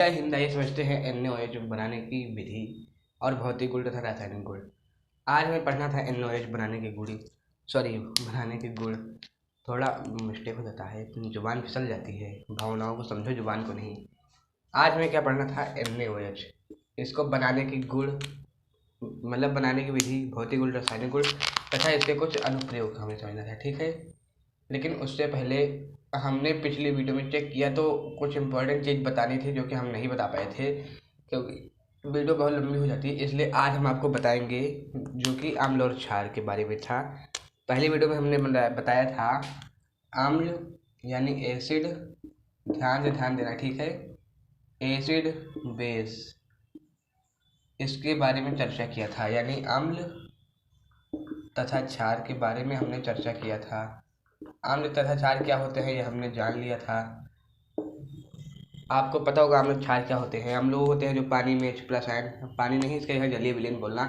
जय हिंद। आइए समझते हैं NaOH बनाने की विधि और भौतिक गुण तथा रासायनिक गुण। आज हमें पढ़ना था NaOH बनाने के बनाने के गुण। थोड़ा मिस्टेक हो जाता है, जुबान फिसल जाती है। भावनाओं को समझो, जुबान को नहीं। आज हमें क्या पढ़ना था? NaOH, इसको बनाने की गुण, मतलब बनाने की विधि, भौतिक गुण, रासायनिक गुण तथा इसके कुछ अनुप्रयोग हमें समझना था। ठीक है, लेकिन उससे पहले हमने पिछली वीडियो में चेक किया तो कुछ इम्पोर्टेंट चीज़ बतानी थी जो कि हम नहीं बता पाए थे, क्योंकि वीडियो बहुत लंबी हो जाती है। इसलिए आज हम आपको बताएंगे, जो कि अम्ल और क्षार के बारे में था। पहली वीडियो में हमने बताया था अम्ल यानी एसिड, ध्यान देना, ठीक है। एसिड, बेस, इसके बारे में चर्चा किया था, यानी अम्ल तथा क्षार के बारे में हमने चर्चा किया था। अम्ल तथा क्षार क्या होते हैं ये हमने जान लिया था। आपको पता होगा अम्ल क्षार क्या होते हैं। अम्ल वो होते हैं जो पानी में H+ आयन, पानी नहीं, इसका यह जलीय विलयन बोलना,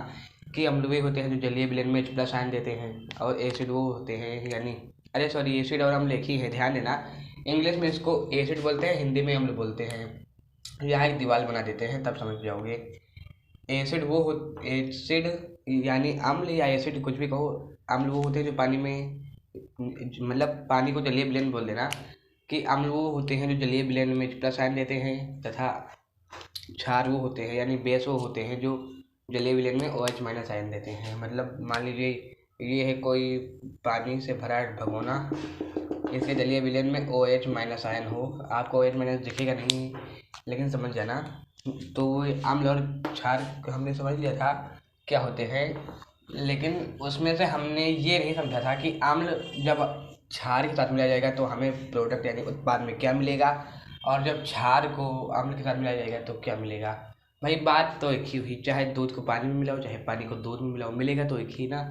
कि अम्ल वे होते हैं जो जलीय विलयन में H+ आयन देते हैं। और एसिड वो होते हैं, यानी एसिड और अम्ल एक ही है, ध्यान देना। इंग्लिश में इसको एसिड बोलते हैं, हिंदी में अम्ल बोलते हैं। यहाँ एक दीवार बना देते हैं, तब समझ जाओगे। एसिड यानी अम्ल या एसिड, कुछ भी कहो। अम्ल वो होते हैं जो पानी में, मतलब पानी को जलीय विलयन बोल देना, कि अम्ल वो होते हैं जो जलीय विलयन में H+ आयन देते हैं, तथा क्षार वो होते हैं, यानी बेस वो होते हैं जो जलीय विलयन में OH- आयन देते हैं। मतलब मान लीजिए ये है कोई पानी से भरा भगोना, इसके जलीय विलयन में OH- आयन हो। आपको OH- दिखेगा नहीं, लेकिन समझ जाना। तो अम्ल और क्षार हमने समझ लिया था क्या होते हैं, लेकिन उसमें से हमने ये नहीं समझा था कि अम्ल जब क्षार के साथ मिलाया जाएगा तो हमें प्रोडक्ट यानी उत्पाद में क्या मिलेगा, और जब क्षार को अम्ल के साथ मिलाया जाएगा तो क्या मिलेगा। भाई बात तो एक ही हुई, चाहे दूध को पानी में मिलाओ, चाहे पानी को दूध में मिलाओ, मिलेगा तो एक ही ना।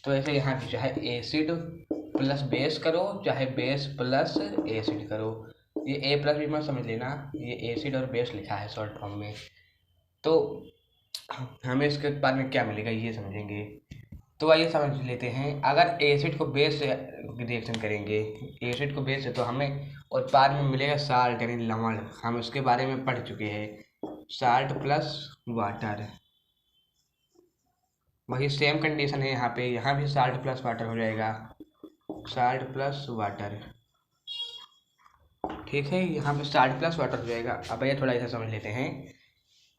तो ऐसे यहाँ भी चाहे एसिड प्लस बेस करो, चाहे बेस प्लस एसिड करो, ये A+ भी मत समझ लेना, ये एसिड और बेस लिखा है शॉर्ट फॉर्म में। तो हमें इसके उत्पाद में क्या मिलेगा ये समझेंगे। तो आइए समझ लेते हैं। अगर एसिड को बेस से रिएक्शन करेंगे, एसिड को बेस से, तो हमें उत्पाद में मिलेगा साल्ट यानी लवण। हम उसके बारे में पढ़ चुके हैं, साल्ट प्लस वाटर। वही सेम कंडीशन है यहाँ पे, यहाँ भी साल्ट प्लस वाटर हो जाएगा, साल्ट प्लस वाटर। ठीक है, यहाँ पे साल्ट प्लस वाटर हो जाएगा। अब ये थोड़ा ऐसा समझ लेते हैं।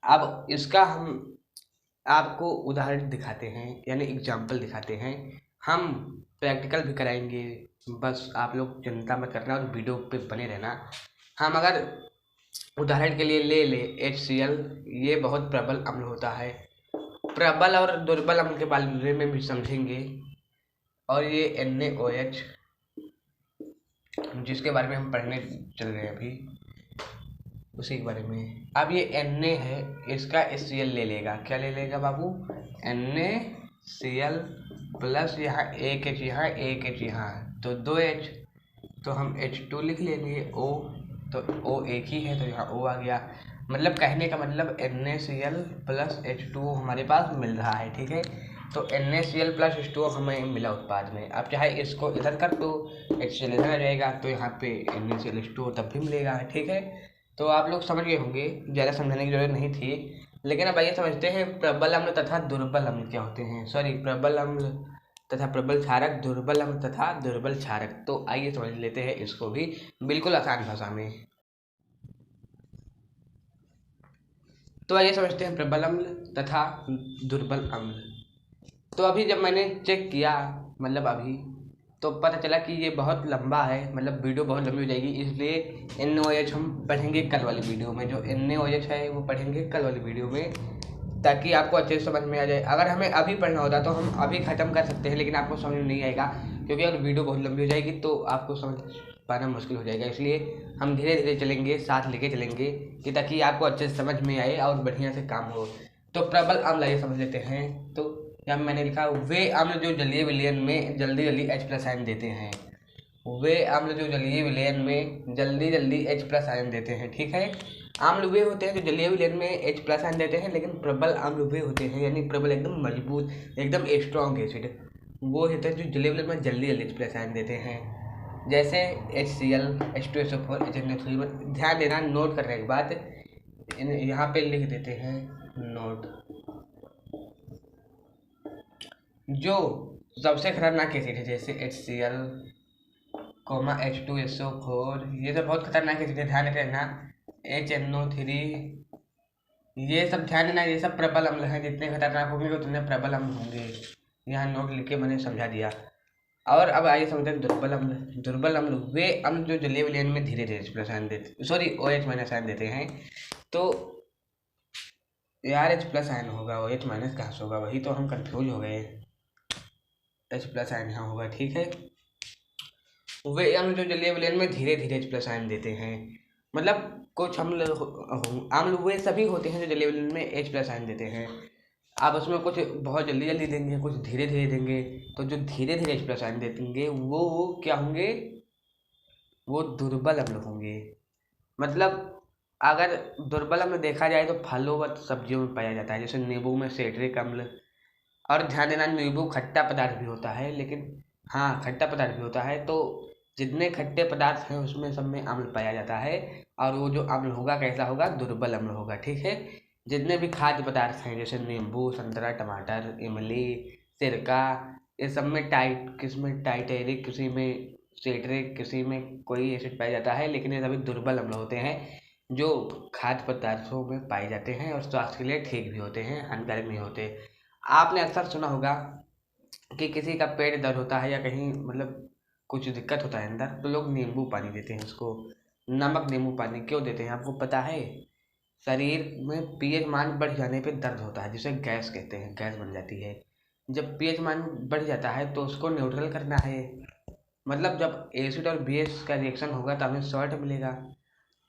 अब इसका हम आपको उदाहरण दिखाते हैं, यानी एग्जाम्पल दिखाते हैं। हम प्रैक्टिकल भी कराएंगे, बस आप लोग चिंता मत करना और वीडियो पे बने रहना। हम अगर उदाहरण के लिए ले HCl, ये बहुत प्रबल अम्ल होता है। प्रबल और दुर्बल अम्ल के बारे में भी समझेंगे। और ये NaOH, जिसके बारे में हम पढ़ने चल रहे हैं अभी, उसी के बारे में। अब ये Na है, इसका HCl ले लेगा। क्या ले लेगा बाबू? NaCl प्लस यहाँ एक H, यहाँ एक H, यहाँ तो 2H, तो हम H2 लिख लेंगे। O, तो O एक ही है तो यहाँ O आ गया। मतलब कहने का मतलब NaCl प्लस H2O हमारे पास मिल रहा है। ठीक है, तो NaCl प्लस H2O हमें मिला उत्पाद में। अब चाहे इसको इधर कर दो, HCl इधर आ जाएगा, तो यहाँ पे NaCl H2O तब भी मिलेगा। ठीक है, तो आप लोग समझ गए होंगे, ज़्यादा समझाने की जरूरत नहीं थी। लेकिन अब आइए समझते हैं प्रबल अम्ल तथा दुर्बल अम्ल क्या होते हैं। प्रबल अम्ल तथा प्रबल क्षारक, दुर्बल अम्ल तथा दुर्बल क्षारक। तो आइए समझ लेते हैं इसको भी बिल्कुल आसान भाषा में। तो आइए समझते हैं प्रबल अम्ल तथा दुर्बल अम्ल। तो अभी जब मैंने चेक किया, मतलब अभी, तो पता चला कि ये बहुत लंबा है, मतलब वीडियो बहुत लंबी हो जाएगी। इसलिए NaOH हम पढ़ेंगे कल वाली वीडियो में। जो NaOH है वो पढ़ेंगे कल वाली वीडियो में, ताकि आपको अच्छे से समझ में आ जाए। अगर हमें अभी पढ़ना होता तो हम अभी ख़त्म कर सकते हैं, लेकिन आपको समझ में नहीं आएगा, क्योंकि अगर वीडियो बहुत लंबी हो जाएगी तो आपको समझ पाना मुश्किल हो जाएगा। इसलिए हम धीरे धीरे चलेंगे, साथ लेके चलेंगे, कि ताकि आपको अच्छे से समझ में आए और बढ़िया से काम हो। तो प्रबल अम्ल आइए समझ लेते हैं। तो यहाँ मैंने लिखा, वे अम्ल जो जलीय विलयन में जल्दी जल्दी H+ आयन देते हैं। वे अम्ल जो जलीय विलयन में जल्दी जल्दी H+ आयन देते हैं। ठीक है, अम्ल वे होते हैं जो जलीय विलयन में H+ आयन देते हैं, लेकिन प्रबल अम्ल वे होते हैं, यानी प्रबल एकदम मजबूत, एकदम स्ट्रॉन्ग एसिड, वो होते हैं जो जलीय विलयन में जल्दी जल्दी H+ आयन देते हैं। जैसे HCl, H2SO4, HNO3। ध्यान देना, नोट करने की बात, यहाँ पे लिख देते हैं नोट। जो सबसे खतरनाक एसिड है जैसे HCl, H2SO4, ये सब बहुत खतरनाक एसिड है, ध्यान रखना। HNO3, ये सब ध्यान देना, ये सब प्रबल अम्ल हैं। जितने खतरनाक होंगे उतने प्रबल अम्ल होंगे। यहाँ नोट लिख के मैंने समझा दिया। और अब आइए समझते हैं दुर्बल अम्ल। दुर्बल अम्ल वे अम्ल जो जलीय विलयन में धीरे धीरे प्लस आयन देते, सॉरी OH माइनस आयन देते हैं। तो यार H प्लस आयन होगा, OH माइनस कहाँ से होगा, वही तो हम कंफ्यूज हो गए। H प्लस आयन यहाँ होगा, ठीक है। वे अम्ल जो जलीय विलयन में धीरे धीरे H प्लस आयन देते हैं, मतलब कुछ अम्ल वे सभी होते हैं जो जलीय विलयन में H प्लस आयन देते हैं। आप उसमें कुछ बहुत जल्दी जल्दी देंगे, कुछ धीरे धीरे देंगे। तो जो धीरे धीरे H प्लस आयन देंगे वो क्या होंगे, वो दुर्बल अम्ल होंगे। मतलब अगर दुर्बल अम्ल देखा जाए तो फलों व सब्जियों में पाया जाता है, जैसे नींबू में सिट्रिक अम्ल। और ध्यान देना, नींबू खट्टा पदार्थ भी होता है, लेकिन हाँ खट्टा पदार्थ भी होता है। तो जितने खट्टे पदार्थ हैं उसमें सब में अम्ल पाया जाता है। और वो जो अम्ल होगा कैसा होगा, दुर्बल अम्ल होगा, ठीक है। जितने भी खाद्य पदार्थ हैं जैसे नींबू, संतरा, टमाटर, इमली, सिरका, ये सब में किसी में टाइटेरिक, किसी में सिट्रिक, किसी में कोई एसिड पाया जाता है, लेकिन ये सभी दुर्बल अम्ल होते हैं जो खाद्य पदार्थों में पाए जाते हैं और स्वास्थ्य के लिए ठीक भी होते हैं, हानिकारक नहीं होते। आपने अक्सर सुना होगा कि किसी का पेट दर्द होता है या कहीं मतलब कुछ दिक्कत होता है अंदर, तो लोग नींबू पानी देते हैं उसको, नमक नींबू पानी क्यों देते हैं आपको पता है? शरीर में pH मान बढ़ जाने पे दर्द होता है, जिसे गैस कहते हैं, गैस बन जाती है। जब pH मान बढ़ जाता है तो उसको न्यूट्रल करना है। मतलब जब एसिड और बेस का रिएक्शन होगा तो हमें सॉल्ट मिलेगा।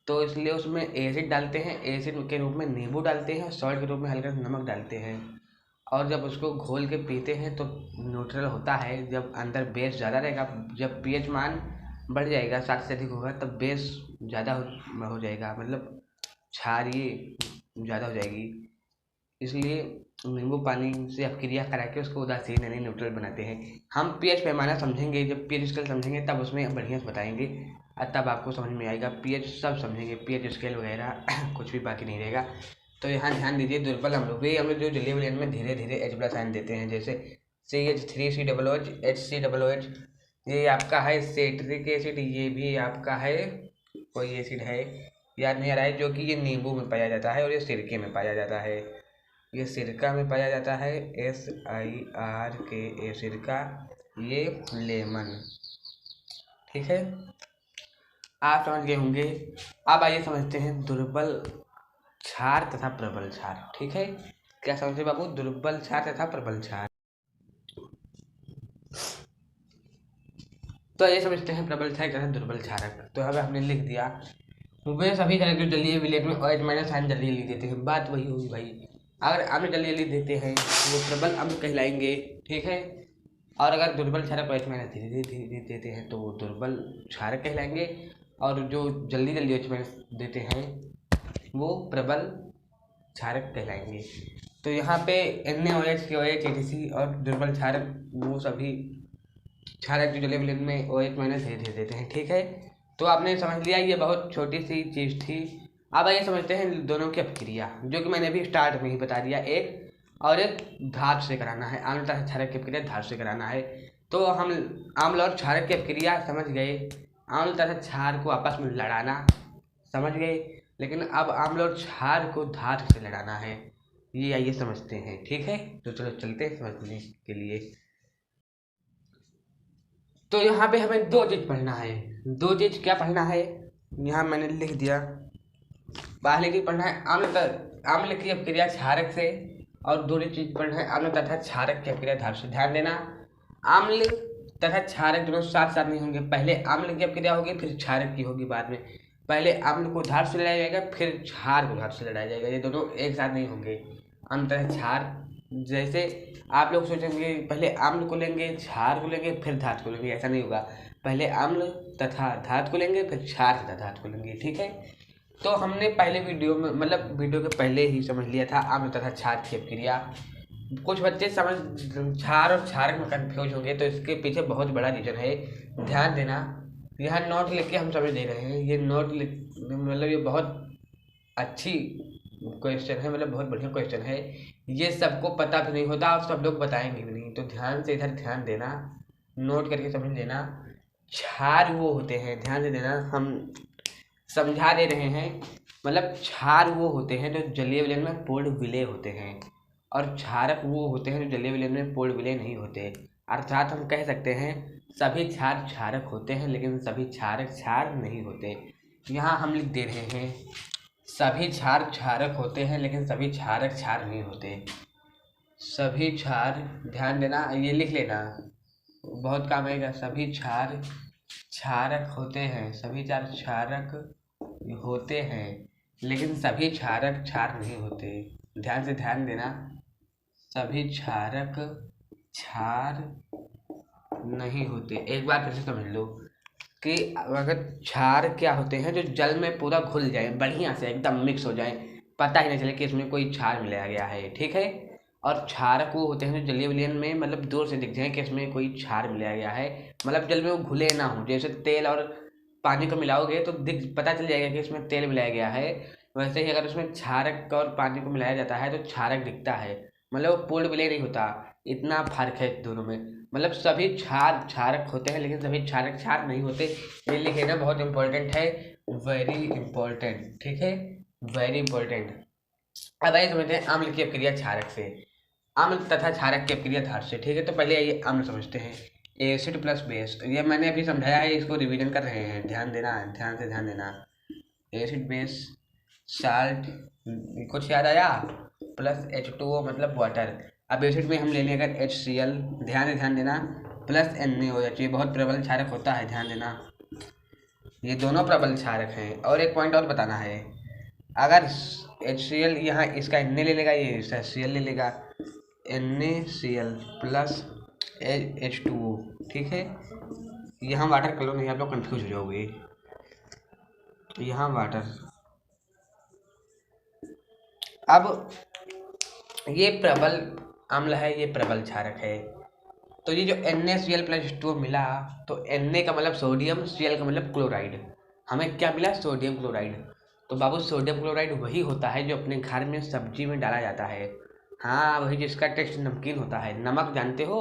तो इसलिए उसमें एसिड डालते हैं, एसिड के रूप में नींबू डालते हैं, सॉल्ट के रूप में हल्का नमक डालते हैं। और जब उसको घोल के पीते हैं तो न्यूट्रल होता है। जब अंदर बेस ज़्यादा रहेगा, जब pH मान बढ़ जाएगा, 60 से अधिक होगा, तब बेस ज़्यादा हो जाएगा, मतलब क्षारीय ज़्यादा हो जाएगी। इसलिए नींबू पानी से अपक्रिया करा के उसको उदासीन यानी न्यूट्रल बनाते हैं। हम pH पैमाना समझेंगे, जब pH स्केल समझेंगे तब उसमें बढ़िया से बताएंगे और तब आपको समझ में आएगा। pH सब समझेंगे, pH स्केल वगैरह कुछ भी बाकी नहीं रहेगा। तो यहाँ ध्यान दीजिए, दुर्बल अम्ल वे अम्ल जो जलीय विलयन में धीरे धीरे H प्लस आयन देते हैं, जैसे CH3COOH, HCOOH, ये आपका है सिट्रिक एसिड, ये भी आपका है कोई एसिड है याद नहीं आ रहा है, जो कि ये नींबू में पाया जाता है और ये सिरके में पाया जाता है। ये सिरका में पाया जाता है, SIRKA सिरका, ये लेमन, ठीक है। आप समझ गए होंगे। अब आइए समझते हैं दुर्बल क्षार तथा प्रबल क्षार, ठीक है। क्या समझे बाबू, दुर्बल क्षार तथा प्रबल क्षार। तो ये समझते हैं प्रबल क्षार तथा दुर्बल क्षारक। तो अब हमने लिख दिया वे सभी तरह के जलीय विलयन में OH माइनस आयन जल्दी जल्दी देते हैं। बात वही होगी भाई, अगर अम्ल जल्दी जल्दी देते हैं तो वो प्रबल अम्ल कहलाएंगे, ठीक है। और अगर दुर्बल क्षारक OH माइनस धीरे धीरे देते हैं तो वो दुर्बल क्षारक कहलाएंगे। और जो जल्दी जल्दी OH माइनस देते हैं वो प्रबल क्षारक कहलाएंगे। तो यहाँ पे NaOH, KOH, ATC और दुर्बल क्षारक वो सभी क्षारक जो जलीय विलयन में OH माइनस धीरे धीरे देते हैं, ठीक है। तो आपने समझ लिया, ये बहुत छोटी सी चीज़ थी। अब आइए समझते हैं दोनों की अपक्रिया, जो कि मैंने अभी स्टार्ट में ही बता दिया। एक धातु से कराना है, आम्ल तथा क्षारक की अपक्रिया धातु से कराना है। तो हम आम्ल और क्षारक की अपक्रिया समझ गए, आम्ल तथा क्षार को आपस में लड़ाना समझ गए, लेकिन अब आम्ल और क्षार को धातु से लड़ाना है, ये आइए समझते हैं, ठीक है। तो चलो चलते हैं समझने के लिए। तो यहाँ पे हमें दो चीज़ पढ़ना है। दो चीज़ क्या पढ़ना है, यहाँ मैंने लिख दिया। पहले चीज़ पढ़ना है आम्ल की अपक्रिया क्षारक से, और दूसरी चीज़ पढ़ना है आम्ल तथा क्षारक की अपक्रिया धातु से। ध्यान देना, आम्ल तथा क्षारक दोनों साथ साथ नहीं होंगे। पहले आम्ल की अपक्रिया होगी फिर क्षारक की होगी बाद में। पहले आम्ल को धातु से लड़ाया जाएगा फिर क्षार को धातु से लड़ाया जाएगा, ये दोनों एक साथ नहीं होंगे। आम्ल तथा क्षार, जैसे आप लोग सोचेंगे पहले आम्ल को लेंगे, क्षार को लेंगे, फिर धातु को लेंगे, ऐसा नहीं होगा। पहले आम्ल तथा धातु को लेंगे फिर क्षार तथा धातु को लेंगे, ठीक है। तो हमने पहले वीडियो में, मतलब वीडियो के पहले ही समझ लिया था आम्ल तथा क्षार की अपक्रिया। कुछ बच्चे क्षार और क्षारक में कंफ्यूज होंगे, तो इसके पीछे बहुत बड़ा रीजन है, ध्यान देना। यहाँ नोट लिख के हम समझ दे रहे हैं, ये नोट मतलब ये बहुत अच्छी क्वेश्चन है, मतलब बहुत बढ़िया क्वेश्चन है। ये सबको पता भी नहीं होता और सब लोग बताएंगे भी नहीं, तो ध्यान से इधर ध्यान देना, नोट करके समझ लेना। क्षार वो होते हैं, ध्यान से देना, हम समझा दे रहे हैं। मतलब क्षार वो होते हैं जो जलीय विलयन में पूर्ण विलय होते हैं, और क्षारक वो होते हैं जो जलीय विलयन में पूर्ण विलय नहीं होते। अर्थात हम कह सकते हैं सभी क्षार क्षारक होते हैं लेकिन सभी क्षारक क्षार नहीं होते। यहाँ हम लिख दे रहे हैं सभी क्षार क्षारक होते हैं लेकिन सभी क्षारक क्षार नहीं होते। सभी क्षार, ध्यान देना, ये लिख लेना, बहुत काम आएगा। सभी क्षार क्षारक होते हैं, सभी क्षार क्षारक होते हैं लेकिन सभी क्षारक क्षार नहीं होते। ध्यान से ध्यान देना, सभी क्षारक क्षार नहीं होते। एक बार फिर से समझ लो कि अगर क्षार क्या होते हैं, जो जल में पूरा घुल जाए, बढ़िया से एकदम मिक्स हो जाए, पता ही नहीं चले कि इसमें कोई क्षार मिलाया गया है, ठीक है। और क्षारक वो होते हैं जो जलीय विलयन में मतलब दूर से दिख जाए कि इसमें कोई क्षार मिलाया गया है, मतलब जल में वो घुले ना हो। जैसे तेल और पानी को मिलाओगे तो दिख पता चल जाएगा कि इसमें तेल मिलाया गया है, वैसे ही अगर उसमें क्षारक और पानी को मिलाया जाता है तो क्षारक दिखता है, मतलब वो पूर्ण विलय नहीं होता। इतना फर्क है दोनों में। मतलब सभी क्षार क्षारक होते हैं लेकिन सभी क्षारक क्षार नहीं होते। ये लिखे ना, बहुत इंपॉर्टेंट है, वेरी इंपॉर्टेंट, ठीक है, वेरी इंपॉर्टेंट। अब आइए समझते हैं अम्ल की अपक्रिया क्षारक से, अम्ल तथा क्षारक की अपक्रिया धार से, ठीक है। तो पहले आइए अम्ल समझते हैं। एसिड प्लस बेस, ये मैंने अभी समझाया है, इसको रिवीजन कर रहे हैं, ध्यान देना, ध्यान से ध्यान देना। एसिड बेस साल्ट, कुछ याद आया, प्लस H2O मतलब वाटर। अब एसिड में हम ले लें अगर HCl, ध्यान से ध्यान देना, प्लस NaOH, ये बहुत प्रबल क्षारक होता है, ध्यान देना, ये दोनों प्रबल क्षारक हैं। और एक पॉइंट और बताना है, अगर HCl यहाँ इसका Na ले लेगा, ये इसका Cl ले लेगा, NaCl प्लस H2O, ठीक है। यहाँ वाटर कलर नहीं, आप लोग कंफ्यूज हो जाओगे, यहाँ वाटर। अब ये प्रबल अम्ल है, ये प्रबल क्षारक है। तो ये जो NaCl प्लस H2O मिला, तो Na का मतलब सोडियम, Cl का मतलब क्लोराइड, हमें क्या मिला, सोडियम क्लोराइड। तो बाबू सोडियम क्लोराइड वही होता है जो अपने घर में सब्जी में डाला जाता है, हाँ वही जिसका टेस्ट नमकीन होता है। नमक जानते हो,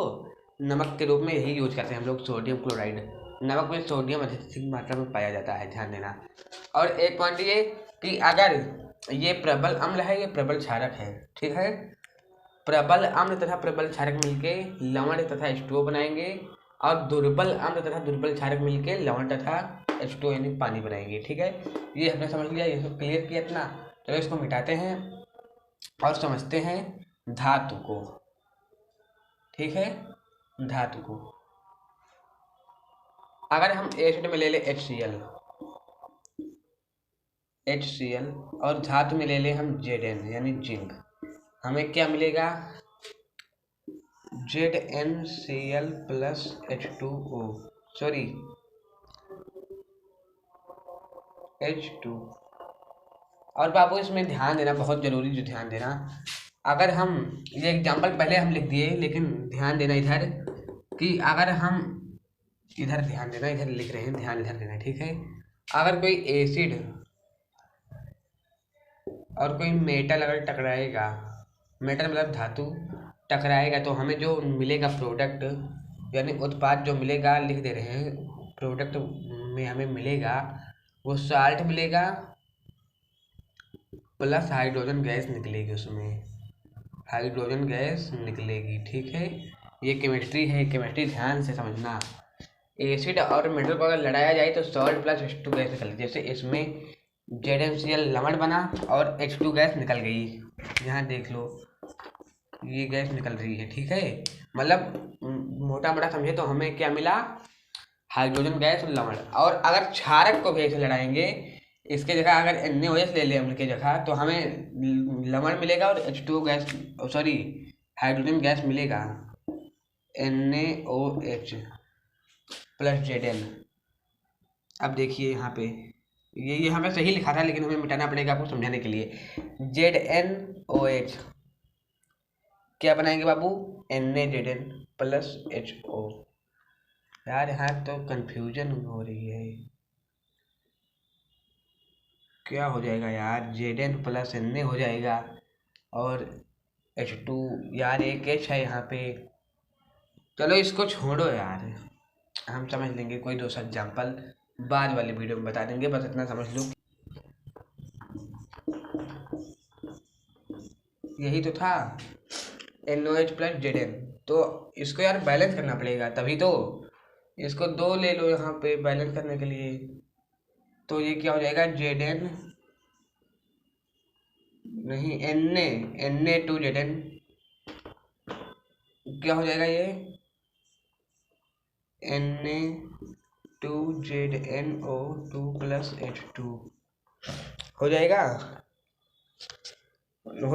नमक के रूप में यही यूज करते हैं हम लोग, सोडियम क्लोराइड। नमक में सोडियम अधिक मात्रा में पाया जाता है, ध्यान देना। और एक पॉइंट ये कि अगर ये प्रबल अम्ल है, ये प्रबल क्षारक है, ठीक है। प्रबल अम्ल तथा प्रबल क्षारक मिलके लवण तथा H2O बनाएंगे, और दुर्बल अम्ल तथा दुर्बल क्षारक मिलके लवण तथा H2O यानी पानी बनाएंगे, ठीक है। ये हमने समझ लिया, ये सब क्लियर किया इतना। चलो इसको मिटाते हैं और समझते हैं धातु को, ठीक है। धातु को अगर हम एसिड में ले ले HCl और धातु में ले ले हम Zn यानी जिंक, हमें क्या मिलेगा, ZnCl plus H2O, sorry H2। और बाबू इसमें ध्यान देना, बहुत जरूरी जो ध्यान देना, अगर हम ये एग्जाम्पल पहले हम लिख दिए, लेकिन ध्यान देना इधर कि अगर हम इधर ध्यान देना, इधर लिख रहे हैं, ध्यान इधर देना, ठीक है। अगर कोई एसिड और कोई मेटल अगर टकराएगा, मेटल मतलब धातु, टकराएगा तो हमें जो मिलेगा प्रोडक्ट यानी उत्पाद जो मिलेगा, लिख दे रहे हैं, प्रोडक्ट में हमें मिलेगा वो साल्ट मिलेगा प्लस हाइड्रोजन गैस निकलेगी, उसमें हाइड्रोजन गैस निकलेगी, ठीक है। ये केमिस्ट्री है, केमिस्ट्री ध्यान से समझना। एसिड और मेटल को अगर लड़ाया जाए तो सॉल्ट प्लस H2 गैस निकलती है, जैसे इसमें ZnCl लवण बना और H2 गैस निकल गई, यहाँ देख लो ये गैस निकल रही है, ठीक है। मतलब मोटा मोटा समझे तो हमें क्या मिला, हाइड्रोजन गैस और लवण। और अगर क्षारक को भी ऐसे लड़ाएंगे, इसके जगह अगर NaOH ले लें अम्ल की जगह, तो हमें लवण मिलेगा और H2O gas, sorry hydrogen gas मिलेगा, NaOH प्लस Zn। अब देखिए यहाँ पे ये हमें सही लिखा था लेकिन हमें मिटाना पड़ेगा आपको समझाने के लिए। ZnOH क्या बनाएंगे बाबू, NaZn प्लस HO। यार यहाँ तो कंफ्यूजन हो रही है, क्या हो जाएगा यार, Zn प्लस Na हो जाएगा और H2 यार एक H है यहाँ पे। चलो इसको छोड़ो यार, हम समझ लेंगे कोई दूसरा एग्जाम्पल बाद वाली वीडियो में बता देंगे, बस इतना समझ लो यही तो था NOH प्लस Zn। तो इसको यार बैलेंस करना पड़ेगा तभी तो, इसको 2 ले लो यहाँ पे बैलेंस करने के लिए। तो ये क्या हो जाएगा, Zn नहीं Na2Zn क्या हो जाएगा ये Na2ZnO2 प्लस H2 हो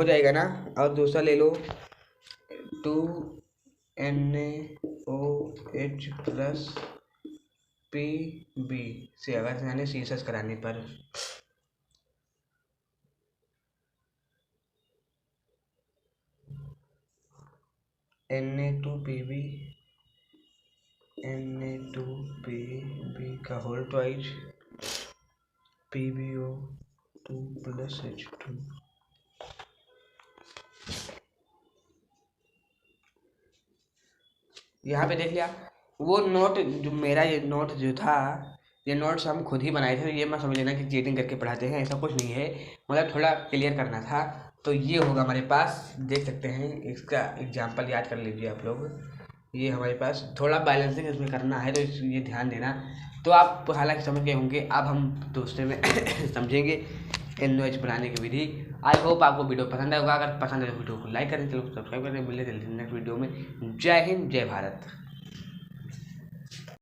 जाएगा ना। और दूसरा ले लो 2NaOH प्लस Pb से अगर मैंने सीसस कराने पर Na2PB का whole twice PbO2 plus H2। यहाँ पे देख लिया वो नोट जो मेरा, ये नोट जो था, ये नोट्स हम खुद ही बनाए थे, ये मत समझ लेना कि चीटिंग करके पढ़ाते हैं, ऐसा कुछ नहीं है, मतलब थोड़ा क्लियर करना था। तो ये होगा हमारे पास, देख सकते हैं, इसका एग्जाम्पल याद कर लीजिए आप लोग। ये हमारे पास थोड़ा बैलेंसिंग इसमें करना है तो ये ध्यान देना। तो आप हालांकि समझ गए होंगे, अब हम दूसरे में समझेंगे NOH बनाने की विधि। आई होप आपको वीडियो पसंद आएगा, अगर पसंद है तो वीडियो को लाइक करें, चलो सब्सक्राइब करें, मिलते हैं नेक्स्ट वीडियो में। जय हिंद, जय भारत।